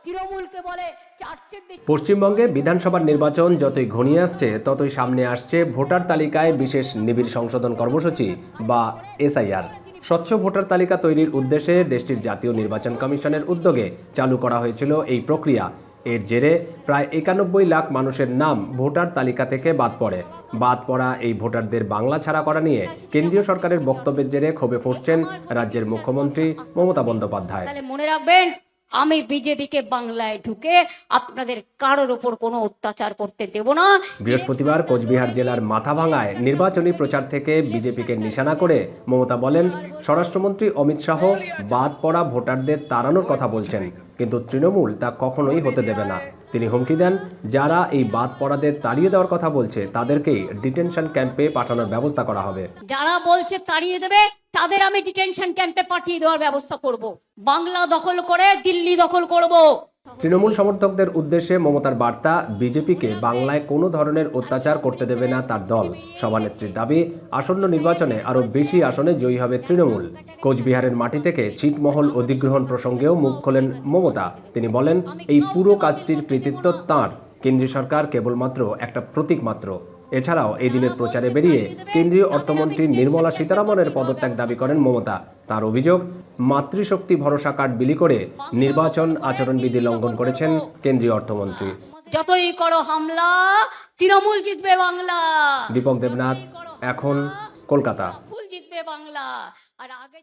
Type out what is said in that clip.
তৃণমূলকে বলে চার্জশিট। পশ্চিমবঙ্গে বিধানসভার নির্বাচন যতই ঘনিয়ে আসছে ততই সামনে আসছে ভোটার তালিকায় বিশেষ নিবিড় সংশোধন কর্মসূচি বা এসআইআর। স্বচ্ছ ভোটার তালিকা তৈরির উদ্দেশ্যে দেশটির জাতীয় নির্বাচন কমিশনের উদ্যোগে চালু করা হয়েছিল এই প্রক্রিয়া। এর জেরে প্রায় 91 লাখ মানুষের নাম ভোটার তালিকা থেকে বাদ পড়া এই ভোটারদের বাংলা ছাড়া করা নিয়ে কেন্দ্রীয় সরকারের বক্তব্যের জেরে ক্ষোভে ফুঁসছেন রাজ্যের মুখ্যমন্ত্রী মমতা বন্দ্যোপাধ্যায়। তাহলে মনে রাখবেন, আমি বিজেপিকে বাংলায় ঢুকে আপনাদের কারোর ওপর কোনো অত্যাচার করতে দেব না। বৃহস্পতিবার কোচবিহার জেলার মাথাভাঙায় নির্বাচনী প্রচার থেকে বিজেপিকে নিশানা করে মমতা বলেন, স্বরাষ্ট্রমন্ত্রী অমিত শাহ বাদ পড়া ভোটারদের তাড়ানোর কথা বলছেন, কিন্তু তৃণমূল তা কখনোই হতে দেবে না। তিনি হুমকি দেন, যারা এই বাদ পড়াদের তাড়িয়ে দেওয়ার কথা বলছে তাদেরকেই ডিটেনশন ক্যাম্পে পাঠানোর ব্যবস্থা করা হবে। যারা বলছে তাড়িয়ে দেবে তাদের আমি ডিটেনশন ক্যাম্পে পাঠিয়ে দেওয়ার ব্যবস্থা করব। বাংলা দখল করে দিল্লি দখল করব। তৃণমূল সমর্থকদের উদ্দেশ্যে মমতার বার্তা, বিজেপিকে বাংলায় কোনো ধরনের অত্যাচার করতে দেবে না তার দল। সভানেত্রীর দাবি, আসন্ন নির্বাচনে আরও বেশি আসনে জয়ী হবে তৃণমূল। কোচবিহারের মাটি থেকে ছিটমহল অধিগ্রহণ প্রসঙ্গেও মুখ খোলেন মমতা। তিনি বলেন, এই পুরো কাজটির কৃতিত্ব তাঁর, কেন্দ্রীয় সরকার কেবলমাত্র একটা প্রতীক মাত্র। এছাড়াও এই দিনের প্রচারে বেরিয়ে কেন্দ্রীয় অর্থমন্ত্রী নির্মলা সীতারামনের পদত্যাগ দাবি করেন মমতা। তার অভিযোগ, মাতৃশক্তি ভরসা কার্ড বিলি করে নির্বাচন আচরণবিধি লঙ্ঘন করেছেন কেন্দ্রীয় অর্থমন্ত্রী। যতই করো হামলা, তৃণমূল জিতবে বাংলা। দীপক দেবনাথ, এখন, কলকাতা। জিতবে বাংলা। আর আগে